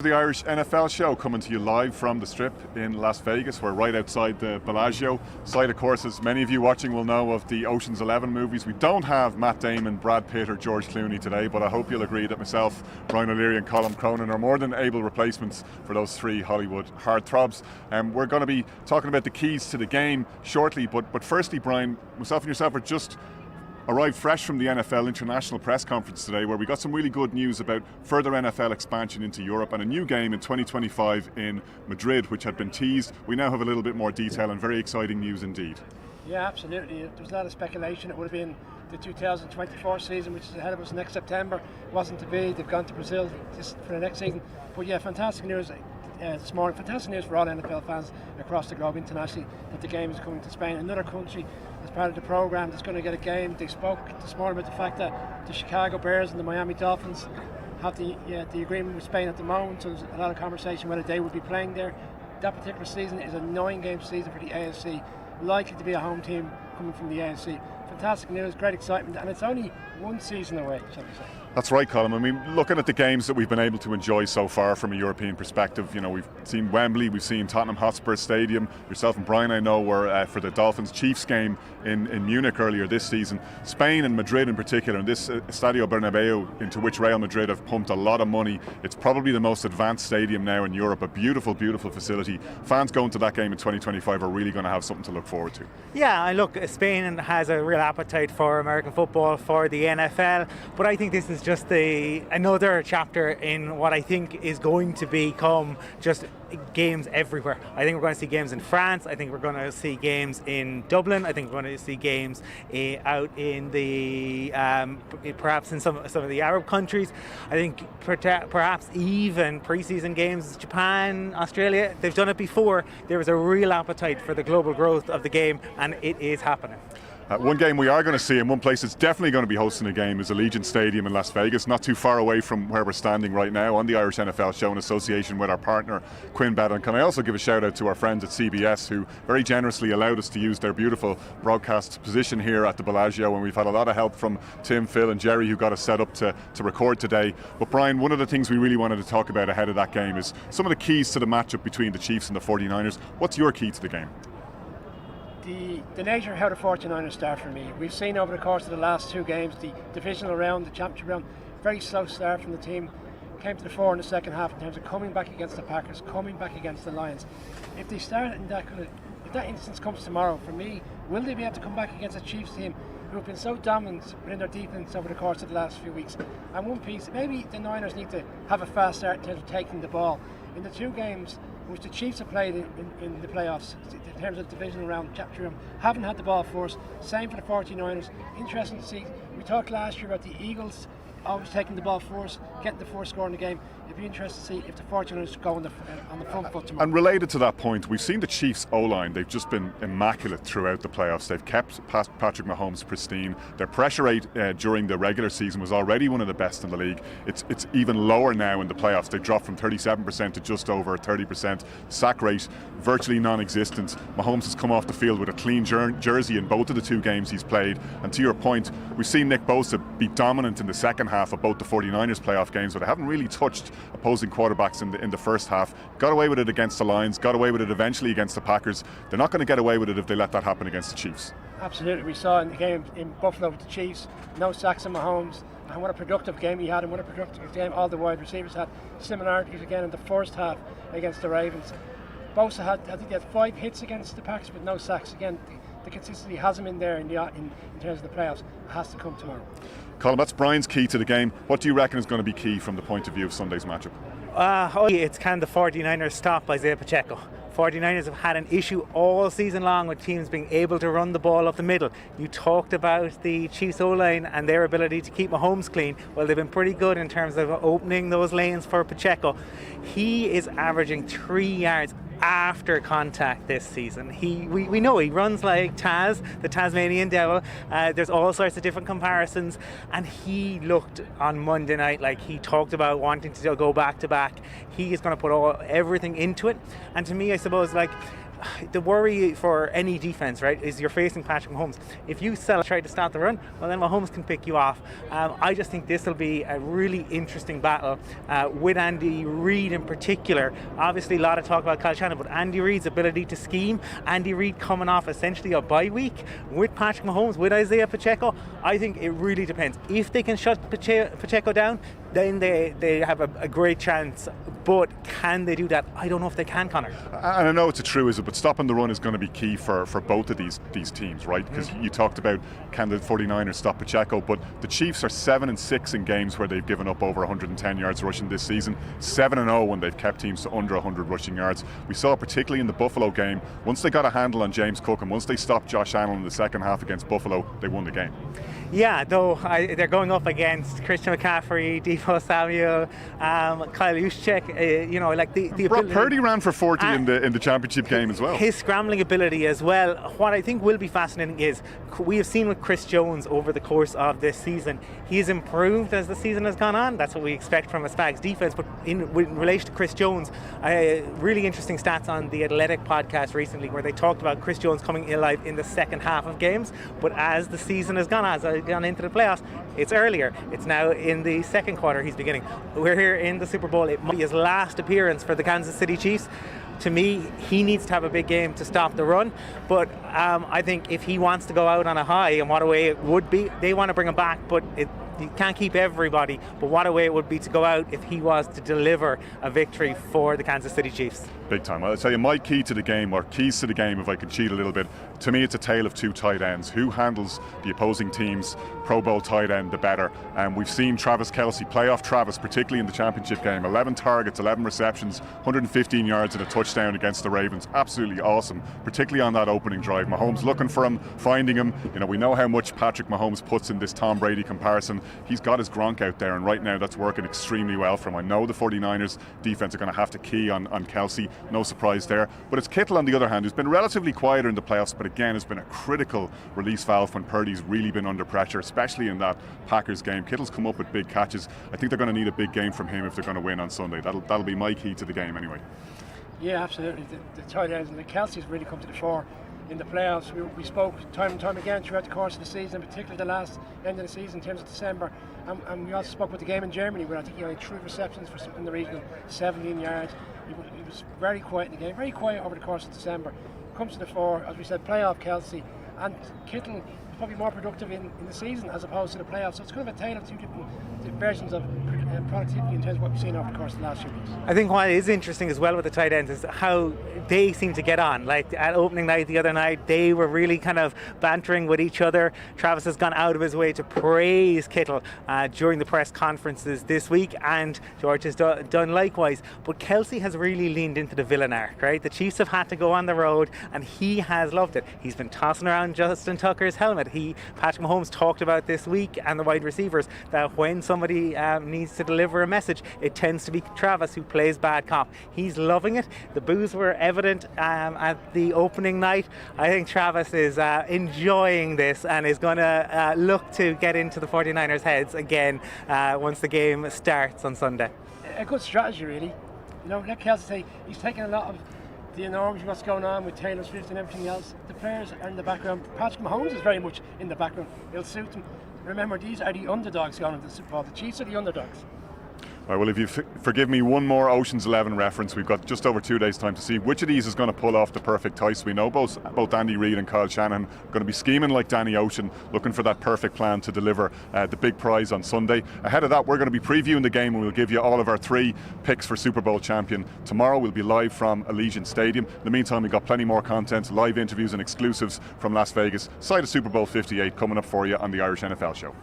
The Irish NFL show coming to you live from the Strip in Las Vegas. We're right outside the Bellagio site. Of course, as many of you watching will know, of the Ocean's 11 movies. We don't have Matt Damon, Brad Pitt or George Clooney today, but I hope you'll agree that myself, Brian O'Leary and Colm Cronin are more than able replacements for those three Hollywood heartthrobs. We're going to be talking about the keys to the game shortly, but firstly, Brian, myself and yourself are just arrived fresh from the NFL International Press Conference today, where we got some really good news about further NFL expansion into Europe and a new game in 2025 in Madrid, which had been teased. We now have a little bit more detail and very exciting news indeed. Yeah, absolutely. There was a lot of speculation. It would have been the 2024 season, which is ahead of us next September. It wasn't to be. They've gone to Brazil just for the next season. But yeah, fantastic news this morning. Fantastic news for all NFL fans across the globe internationally that the game is coming to Spain. Another country as part of the program that's going to get a game. They spoke this morning about the fact that the Chicago Bears and the Miami Dolphins have the agreement with Spain at the moment, so there's a lot of conversation whether they would be playing there. That particular season is a 9-game season for the AFC, likely to be a home team coming from the AFC. Fantastic news, great excitement, and it's only one season away, shall we say. That's right, Colm. I mean, looking at the games that we've been able to enjoy so far from a European perspective, you know, we've seen Wembley, we've seen Tottenham Hotspur Stadium. Yourself and Brian, I know, were for the Dolphins-Chiefs game in Munich earlier this season. Spain and Madrid in particular, and this Estadio Bernabeu, into which Real Madrid have pumped a lot of money. It's probably the most advanced stadium now in Europe, a beautiful, beautiful facility. Fans going to that game in 2025 are really going to have something to look forward to. Yeah, and look, Spain has a real appetite for American football, for the NFL, but I think this is just another chapter in what I think is going to become just games everywhere. I think we're going to see games in France. I think we're going to see games in Dublin. I think we're going to see games out in the perhaps in some of the Arab countries. I think perhaps even pre-season games, Japan, Australia. They've done it before. There is a real appetite for the global growth of the game, and it is happening. One game we are going to see, and one place that's definitely going to be hosting a game, is Allegiant Stadium in Las Vegas, not too far away from where we're standing right now on the Irish NFL show in association with our partner QuinBet. And can I also give a shout out to our friends at CBS, who very generously allowed us to use their beautiful broadcast position here at the Bellagio, and we've had a lot of help from Tim, Phil and Jerry, who got us set up to record today. But Brian, one of the things we really wanted to talk about ahead of that game is some of the keys to the matchup between the Chiefs and the 49ers. What's your key to the game? The nature of how the 49ers start for me. We've seen over the course of the last two games, the divisional round, the championship round, very slow start from the team. Came to the fore in the second half in terms of coming back against the Packers, coming back against the Lions. If they start in that if that instance comes tomorrow, for me, will they be able to come back against a Chiefs team who have been so dominant within their defense over the course of the last few weeks? And one piece, maybe the Niners need to have a fast start in terms of taking the ball. In the two games which the Chiefs have played in the playoffs, in terms of divisional round, chapter round, haven't had the ball first. Same for the 49ers. Interesting to see. We talked last year about the Eagles always taking the ball first, getting the first score in the game. It'd be interesting to see if the 49ers go on the front foot tomorrow. And related to that point, we've seen the Chiefs O-line. They've just been immaculate throughout the playoffs. They've kept Patrick Mahomes pristine. Their pressure rate during the regular season was already one of the best in the league. It's even lower now in the playoffs. They've dropped from 37% to just over 30%. Sack rate virtually non-existent. Mahomes has come off the field with a clean jersey in both of the two games he's played. And to your point, we've seen Nick Bosa be dominant in the second half of both the 49ers playoff games, but they haven't really touched opposing quarterbacks in the first half. Got away with it against the Lions, got away with it eventually against the Packers. They're not going to get away with it if they let that happen against the Chiefs. Absolutely. We saw in the game in Buffalo with the Chiefs, no sacks on Mahomes, and what a productive game he had, and what a productive game all the wide receivers had. Similarities again in the first half against the Ravens. Bosa I think he had 5 hits against the Packers with no sacks. Again, the consistency has him in there in terms of the playoffs. It has to come tomorrow. Colm, that's Brian's key to the game. What do you reckon is going to be key from the point of view of Sunday's matchup? It's can the 49ers stop Isaiah Pacheco? 49ers have had an issue all season long with teams being able to run the ball up the middle. You talked about the Chiefs O-line and their ability to keep Mahomes clean. Well, they've been pretty good in terms of opening those lanes for Pacheco. He is averaging 3 yards after contact this season. We know he runs like Taz, the Tasmanian Devil. There's all sorts of different comparisons, and he looked on Monday night like he talked about wanting to go back to back. He is going to put everything into it, and to me, I suppose, like, the worry for any defense, right, is you're facing Patrick Mahomes. If you try to stop the run, well, then Mahomes can pick you off. I just think this will be a really interesting battle with Andy Reid in particular. Obviously, a lot of talk about Kyle Shanahan, but Andy Reid's ability to scheme, Andy Reid coming off essentially a bye week with Patrick Mahomes, with Isaiah Pacheco, I think it really depends. If they can shut Pacheco down, then they have a great chance. But can they do that? I don't know if they can, Connor. And I know it's a truism, but stopping the run is going to be key for both of these teams, right? Because you talked about can the 49ers stop Pacheco, but the Chiefs are 7-6 in games where they've given up over 110 yards rushing this season, 7-0 when they've kept teams to under 100 rushing yards. We saw particularly in the Buffalo game, once they got a handle on James Cook and once they stopped Josh Allen in the second half against Buffalo, they won the game. Yeah, though they're going up against Christian McCaffrey, Deebo Samuel, Kyle Juszczyk. The Brock Purdy ran for 40 in the championship game as well. His scrambling ability as well. What I think will be fascinating is we have seen with Chris Jones over the course of this season, he's improved as the season has gone on. That's what we expect from a Spags defense. But in relation to Chris Jones, really interesting stats on the Athletic podcast recently where they talked about Chris Jones coming alive in the second half of games. But as the season has gone into the playoffs, it's earlier. It's now in the second quarter he's beginning. We're here in the Super Bowl. It might be his last appearance for the Kansas City Chiefs. To me, he needs to have a big game to stop the run. But I think if he wants to go out on a high, and what a way it would be, they want to bring him back, but you can't keep everybody. But what a way it would be to go out if he was to deliver a victory for the Kansas City Chiefs. Big time. I'll tell you my key to the game, or keys to the game, if I can cheat a little bit. To me, it's a tale of two tight ends. Who handles the opposing team's Pro Bowl tight end the better? And we've seen Travis Kelce, playoff Travis, particularly in the championship game. 11 targets, 11 receptions, 115 yards and a touchdown against the Ravens. Absolutely awesome, particularly on that opening drive. Mahomes looking for him, finding him. We know how much Patrick Mahomes puts in this Tom Brady comparison. He's got his Gronk out there, and right now that's working extremely well for him. I know the 49ers defense are going to have to key on Kelce. No surprise there. But it's Kittle, on the other hand, who's been relatively quieter in the playoffs, but again has been a critical release valve when Purdy's really been under pressure, especially in that Packers game. Kittle's come up with big catches. I think they're going to need a big game from him if they're going to win on Sunday. That'll be my key to the game anyway. Yeah, absolutely. The tight ends and the Kelsey's really come to the fore in the playoffs. We spoke time and time again throughout the course of the season, particularly the last end of the season in terms of December. And we also spoke about the game in Germany where I think he had 3 receptions for in the region of 17 yards. He was very quiet in the game, very quiet over the course of December. Comes to the fore, as we said, playoff Kelsey, and Kittle is probably more productive in the season as opposed to the playoffs. So it's kind of a tale of two different versions of productivity in terms of what we've seen over the course of the last few weeks. I think what is interesting as well with the tight ends is how they seem to get on. Like at opening night the other night, they were really kind of bantering with each other. Travis has gone out of his way to praise Kittle during the press conferences this week, and George has done likewise. But Kelce has really leaned into the villain arc, right? The Chiefs have had to go on the road, and he has loved it. He's been tossing around Justin Tucker's helmet. Patrick Mahomes talked about this week, and the wide receivers, that when somebody needs to deliver a message, it tends to be Travis who plays bad cop. He's loving it. The boos were evident at the opening night. I think Travis is enjoying this and is going to look to get into the 49ers' heads again once the game starts on Sunday. A good strategy, really. Let Kelsey say he's taking a lot of the enormity of what's going on with Taylor Swift and everything else. The players are in the background. Patrick Mahomes is very much in the background. It'll suit them. Remember, these are the underdogs going into the Super Bowl. The Chiefs are the underdogs. Right, well, if you forgive me one more Ocean's 11 reference, we've got just over 2 days' time to see which of these is going to pull off the perfect heist. We know both Andy Reid and Kyle Shanahan are going to be scheming like Danny Ocean, looking for that perfect plan to deliver the big prize on Sunday. Ahead of that, we're going to be previewing the game, and we'll give you all of our 3 picks for Super Bowl champion. Tomorrow we'll be live from Allegiant Stadium. In the meantime, we've got plenty more content, live interviews and exclusives from Las Vegas. Side of Super Bowl 58 coming up for you on the Irish NFL Show.